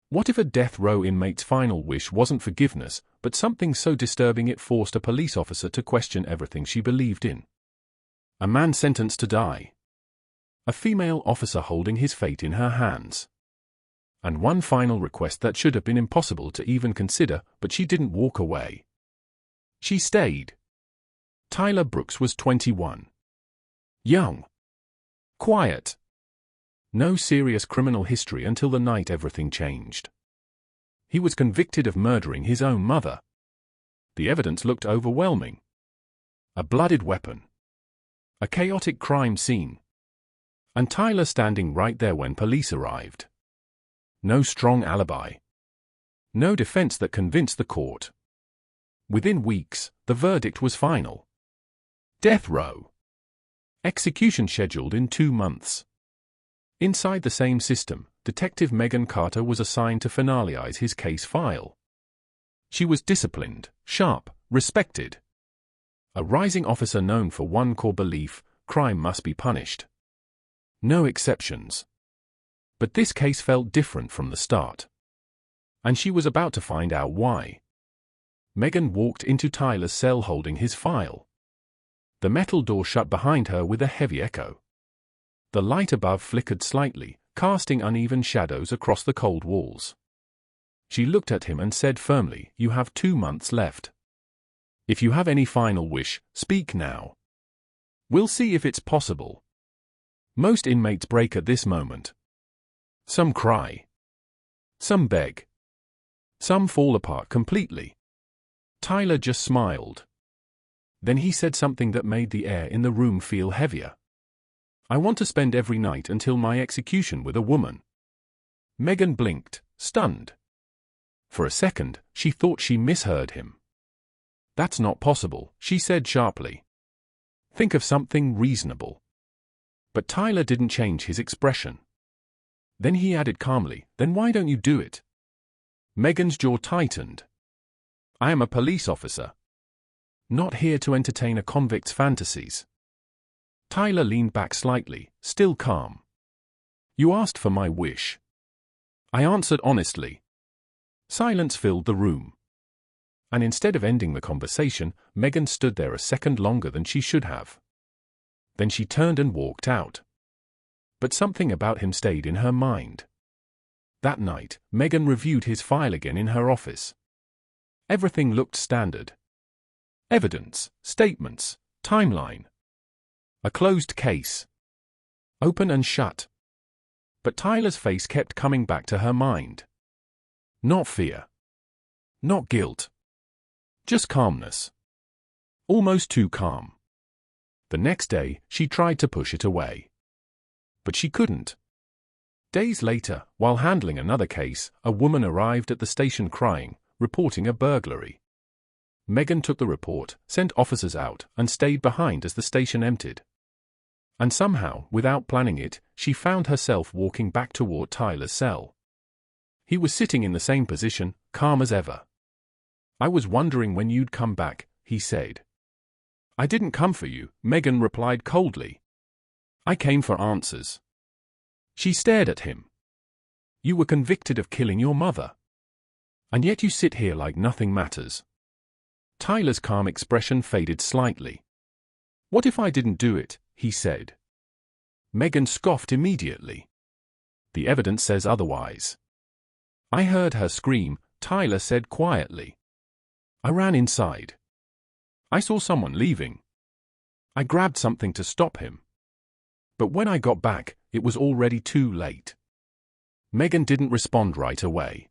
What if a death row inmate's final wish wasn't forgiveness, but something so disturbing it forced a police officer to question everything she believed in? A man sentenced to die. A female officer holding his fate in her hands. And one final request that should have been impossible to even consider, but she didn't walk away. She stayed. Tyler Brooks was 21. Young. Quiet. No serious criminal history until the night everything changed. He was convicted of murdering his own mother. The evidence looked overwhelming. A blooded weapon. A chaotic crime scene. And Tyler standing right there when police arrived. No strong alibi. No defense that convinced the court. Within weeks, the verdict was final. Death row. Execution scheduled in 2 months. Inside the same system, Detective Megan Carter was assigned to finalize his case file. She was disciplined, sharp, respected. A rising officer known for one core belief: crime must be punished. No exceptions. But this case felt different from the start. And she was about to find out why. Megan walked into Tyler's cell holding his file. The metal door shut behind her with a heavy echo. The light above flickered slightly, casting uneven shadows across the cold walls. She looked at him and said firmly, "You have 2 months left. If you have any final wish, speak now. We'll see if it's possible." Most inmates break at this moment. Some cry. Some beg. Some fall apart completely. Tyler just smiled. Then he said something that made the air in the room feel heavier. "I want to spend every night until my execution with a woman." Megan blinked, stunned. For a second, she thought she misheard him. "That's not possible," she said sharply. "Think of something reasonable." But Tyler didn't change his expression. Then he added calmly, "Then why don't you do it?" Megan's jaw tightened. "I am a police officer. Not here to entertain a convict's fantasies." Tyler leaned back slightly, still calm. "You asked for my wish. I answered honestly." Silence filled the room. And instead of ending the conversation, Megan stood there a second longer than she should have. Then she turned and walked out. But something about him stayed in her mind. That night, Megan reviewed his file again in her office. Everything looked standard. Evidence, statements, timeline. A closed case. Open and shut. But Tyler's face kept coming back to her mind. Not fear. Not guilt. Just calmness. Almost too calm. The next day, she tried to push it away. But she couldn't. Days later, while handling another case, a woman arrived at the station crying, reporting a burglary. Megan took the report, sent officers out, and stayed behind as the station emptied. And somehow, without planning it, she found herself walking back toward Tyler's cell. He was sitting in the same position, calm as ever. "I was wondering when you'd come back," he said. "I didn't come for you," Megan replied coldly. "I came for answers." She stared at him. "You were convicted of killing your mother. And yet you sit here like nothing matters." Tyler's calm expression faded slightly. "What if I didn't do it?" he said. Megan scoffed immediately. "The evidence says otherwise." "I heard her scream," Tyler said quietly. "I ran inside. I saw someone leaving. I grabbed something to stop him. But when I got back, it was already too late." Megan didn't respond right away.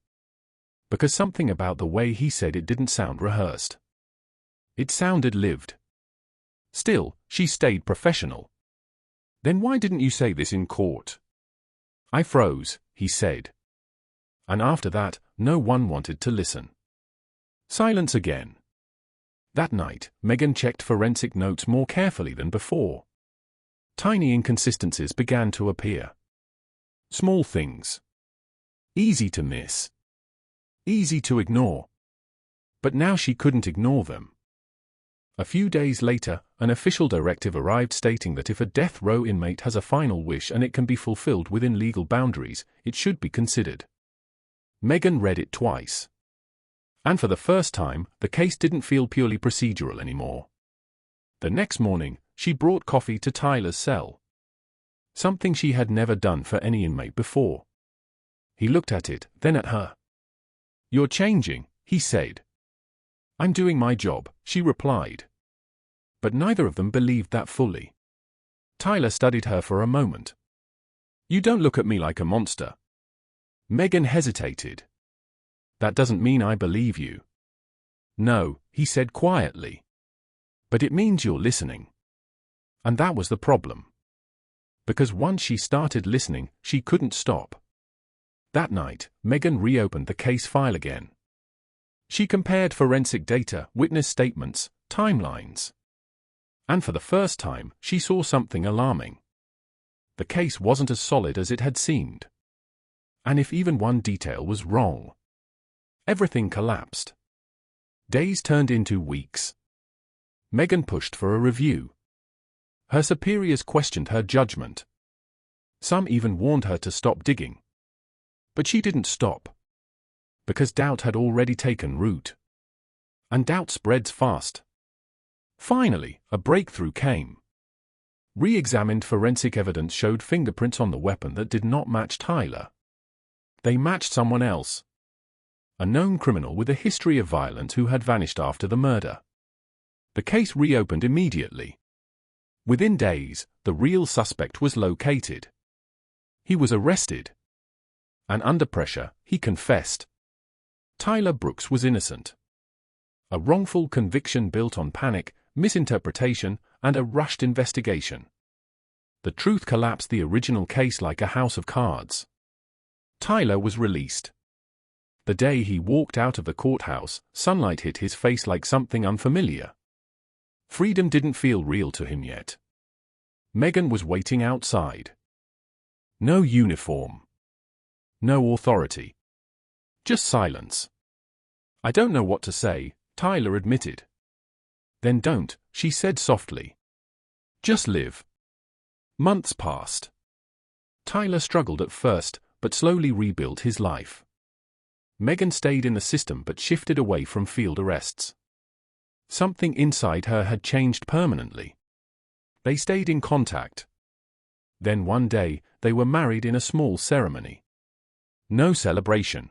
Because something about the way he said it didn't sound rehearsed. It sounded lived. Still, she stayed professional. "Then why didn't you say this in court?" "I froze," he said. And after that, no one wanted to listen. Silence again. That night, Megan checked forensic notes more carefully than before. Tiny inconsistencies began to appear. Small things. Easy to miss. Easy to ignore. But now she couldn't ignore them. A few days later, an official directive arrived stating that if a death row inmate has a final wish and it can be fulfilled within legal boundaries, it should be considered. Megan read it twice. And for the first time, the case didn't feel purely procedural anymore. The next morning, she brought coffee to Tyler's cell. Something she had never done for any inmate before. He looked at it, then at her. "You're changing," he said. "I'm doing my job," she replied. But neither of them believed that fully. Tyler studied her for a moment. "You don't look at me like a monster." Megan hesitated. "That doesn't mean I believe you." "No," he said quietly. "But it means you're listening." And that was the problem. Because once she started listening, she couldn't stop. That night, Megan reopened the case file again. She compared forensic data, witness statements, timelines. And for the first time, she saw something alarming. The case wasn't as solid as it had seemed. And if even one detail was wrong, everything collapsed. Days turned into weeks. Megan pushed for a review. Her superiors questioned her judgment. Some even warned her to stop digging. But she didn't stop. Because doubt had already taken root. And doubt spreads fast. Finally, a breakthrough came. Re-examined forensic evidence showed fingerprints on the weapon that did not match Tyler. They matched someone else. A known criminal with a history of violence who had vanished after the murder. The case reopened immediately. Within days, the real suspect was located. He was arrested. And under pressure, he confessed. Tyler Brooks was innocent. A wrongful conviction built on panic, misinterpretation, and a rushed investigation. The truth collapsed the original case like a house of cards. Tyler was released. The day he walked out of the courthouse, sunlight hit his face like something unfamiliar. Freedom didn't feel real to him yet. Megan was waiting outside. No uniform. No authority. Just silence. "I don't know what to say," Tyler admitted. "Then don't," she said softly. "Just live." Months passed. Tyler struggled at first, but slowly rebuilt his life. Megan stayed in the system but shifted away from field arrests. Something inside her had changed permanently. They stayed in contact. Then one day, they were married in a small ceremony. No celebration.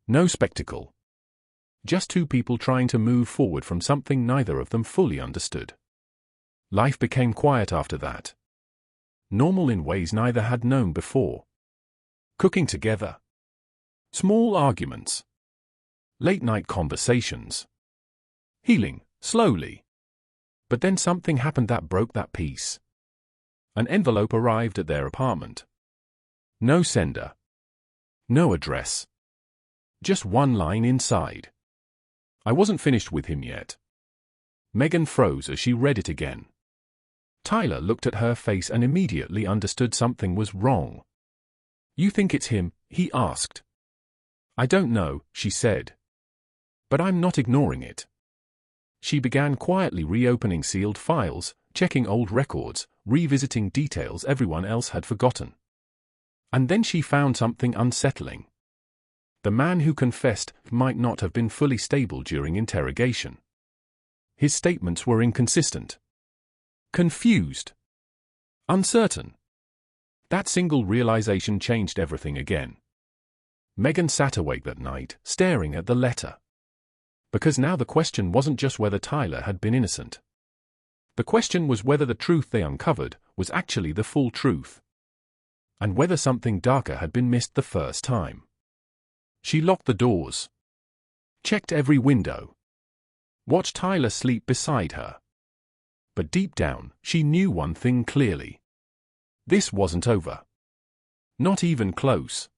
No spectacle. Just two people trying to move forward from something neither of them fully understood. Life became quiet after that. Normal in ways neither had known before. Cooking together. Small arguments. Late-night conversations. Healing, slowly. But then something happened that broke that peace. An envelope arrived at their apartment. No sender. No address. Just one line inside. "I wasn't finished with him yet." Megan froze as she read it again. Tyler looked at her face and immediately understood something was wrong. "You think it's him?" he asked. "I don't know," she said. "But I'm not ignoring it." She began quietly reopening sealed files, checking old records, revisiting details everyone else had forgotten. And then she found something unsettling. The man who confessed might not have been fully stable during interrogation. His statements were inconsistent. Confused. Uncertain. That single realization changed everything again. Megan sat awake that night, staring at the letter. Because now the question wasn't just whether Tyler had been innocent. The question was whether the truth they uncovered was actually the full truth. And whether something darker had been missed the first time. She locked the doors. Checked every window. Watched Tyler sleep beside her. But deep down, she knew one thing clearly. This wasn't over. Not even close.